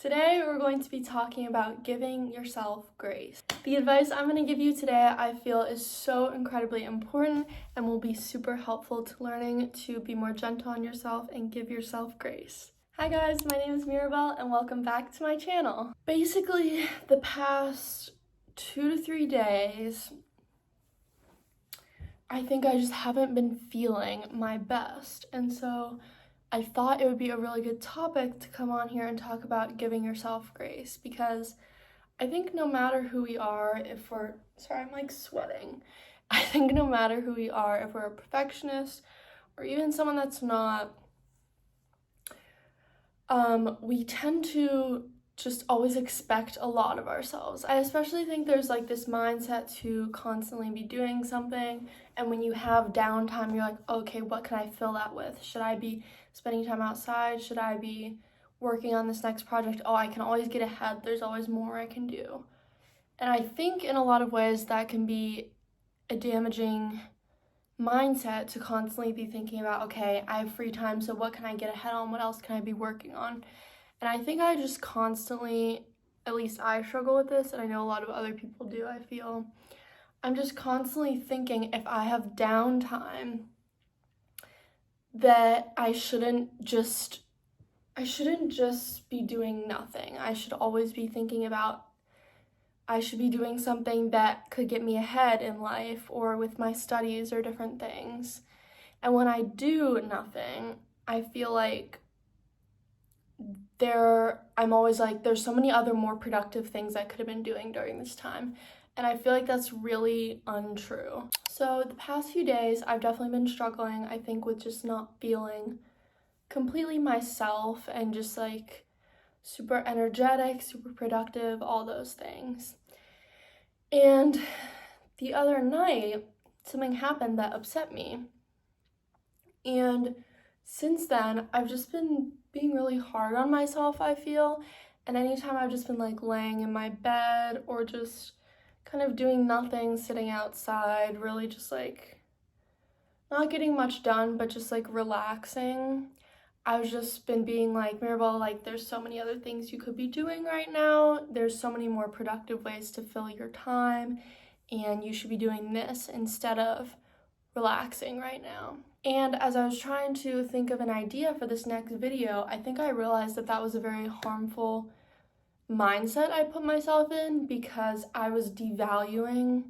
Today we're going to be talking about giving yourself grace. The advice I'm going to give you today I feel is so incredibly important and will be super helpful to learning to be more gentle on yourself and give yourself grace. Hi guys, my name is Mirabelle and welcome back to my channel. Basically, the past 2 to 3 days, I think I just haven't been feeling my best, and so I thought it would be a really good topic to come on here and talk about giving yourself grace, because I think no matter who we are, I'm like sweating. I think no matter who we are, if we're a perfectionist or even someone that's not, we tend to just always expect a lot of ourselves. I especially think there's like this mindset to constantly be doing something, and when you have downtime, you're like, okay, what can I fill that with? Should I be spending time outside? Should I be working on this next project? Oh, I can always get ahead. There's always more I can do. And I think in a lot of ways that can be a damaging mindset to constantly be thinking about, okay, I have free time, so what can I get ahead on? What else can I be working on? And I think I just constantly, at least I struggle with this, and I know a lot of other people do, I feel. I'm just constantly thinking if I have downtime that I shouldn't just be doing nothing. I should always be thinking about I should be doing something that could get me ahead in life or with my studies or different things. And when I do nothing, I feel like I'm always like, there's so many other more productive things I could have been doing during this time. And I feel like that's really untrue. So the past few days, I've definitely been struggling, I think, with just not feeling completely myself and just like super energetic, super productive, all those things. And the other night, something happened that upset me. And since then, I've just been being really hard on myself, I feel. And anytime I've just been like laying in my bed or just kind of doing nothing, sitting outside, really just like not getting much done, but just like relaxing, I've just been being like, Mirabelle, like there's so many other things you could be doing right now. There's so many more productive ways to fill your time, and you should be doing this instead of relaxing right now. And as I was trying to think of an idea for this next video, I think I realized that that was a very harmful mindset I put myself in, because I was devaluing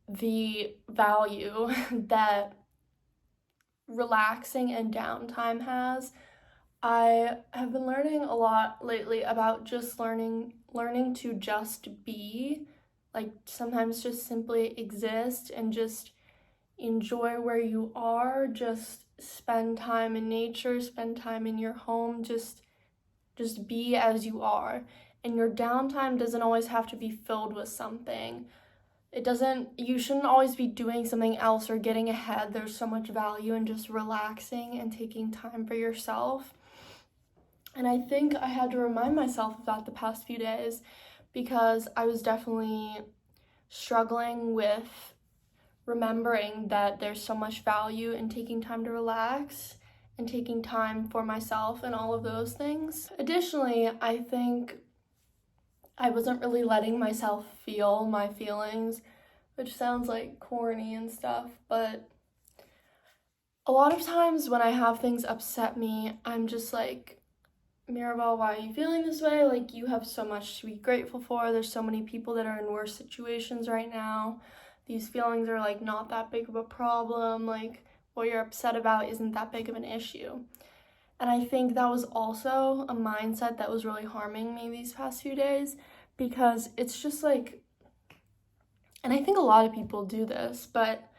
the value that relaxing and downtime has. I have been learning a lot lately about just learning to just be, like sometimes just simply exist and just enjoy where you are, just spend time in nature, spend time in your home, just be as you are. And your downtime doesn't always have to be filled with something. You shouldn't always be doing something else or getting ahead. There's so much value in just relaxing and taking time for yourself. And I think I had to remind myself of that the past few days, because I was definitely struggling with remembering that there's so much value in taking time to relax and taking time for myself and all of those things. Additionally, I think I wasn't really letting myself feel my feelings, which sounds like corny and stuff, but a lot of times when I have things upset me, I'm just like, Mirabelle, why are you feeling this way? Like, you have so much to be grateful for. There's so many people that are in worse situations right now. These feelings are like not that big of a problem. Like, what you're upset about isn't that big of an issue. And I think that was also a mindset that was really harming me these past few days, because it's just like, and I think a lot of people do this, but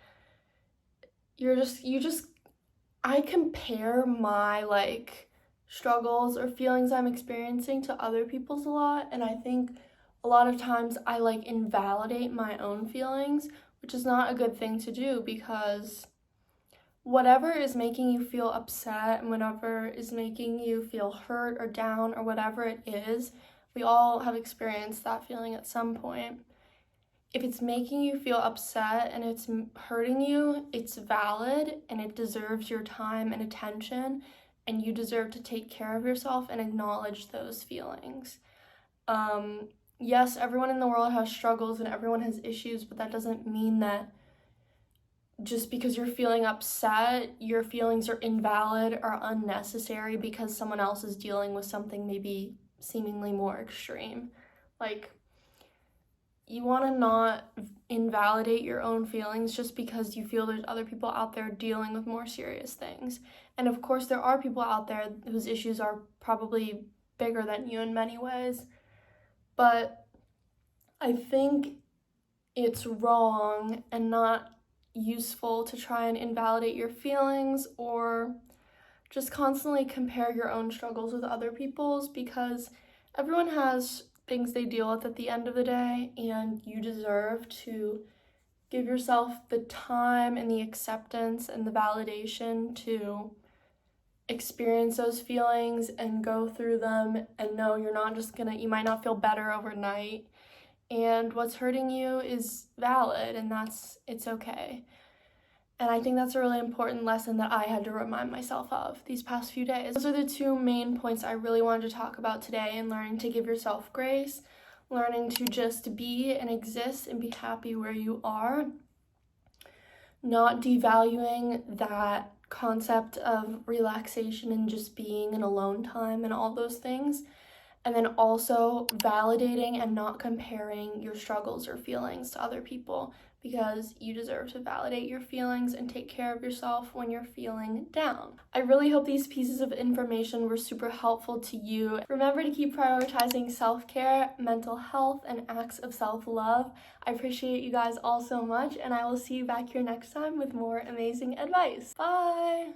I compare my like struggles or feelings I'm experiencing to other people's a lot, and I think a lot of times I like invalidate my own feelings, which is not a good thing to do, because whatever is making you feel upset and whatever is making you feel hurt or down or whatever it is, we all have experienced that feeling at some point. If it's making you feel upset and it's hurting you, it's valid and it deserves your time and attention, and you deserve to take care of yourself and acknowledge those feelings. Yes, everyone in the world has struggles and everyone has issues, but that doesn't mean that just because you're feeling upset, your feelings are invalid or unnecessary because someone else is dealing with something maybe seemingly more extreme. Like, you want to not invalidate your own feelings just because you feel there's other people out there dealing with more serious things. And of course, there are people out there whose issues are probably bigger than you in many ways. But I think it's wrong and not useful to try and invalidate your feelings or just constantly compare your own struggles with other people's, because everyone has things they deal with at the end of the day, and you deserve to give yourself the time and the acceptance and the validation to experience those feelings and go through them and know you might not feel better overnight, and what's hurting you is valid, and it's okay. And I think that's a really important lesson that I had to remind myself of these past few days. Those are the two main points I really wanted to talk about today, in learning to give yourself grace, learning to just be and exist and be happy where you are, not devaluing that concept of relaxation and just being in alone time and all those things. And then also validating and not comparing your struggles or feelings to other people, because you deserve to validate your feelings and take care of yourself when you're feeling down. I really hope these pieces of information were super helpful to you. Remember to keep prioritizing self-care, mental health, and acts of self-love. I appreciate you guys all so much, and I will see you back here next time with more amazing advice. Bye!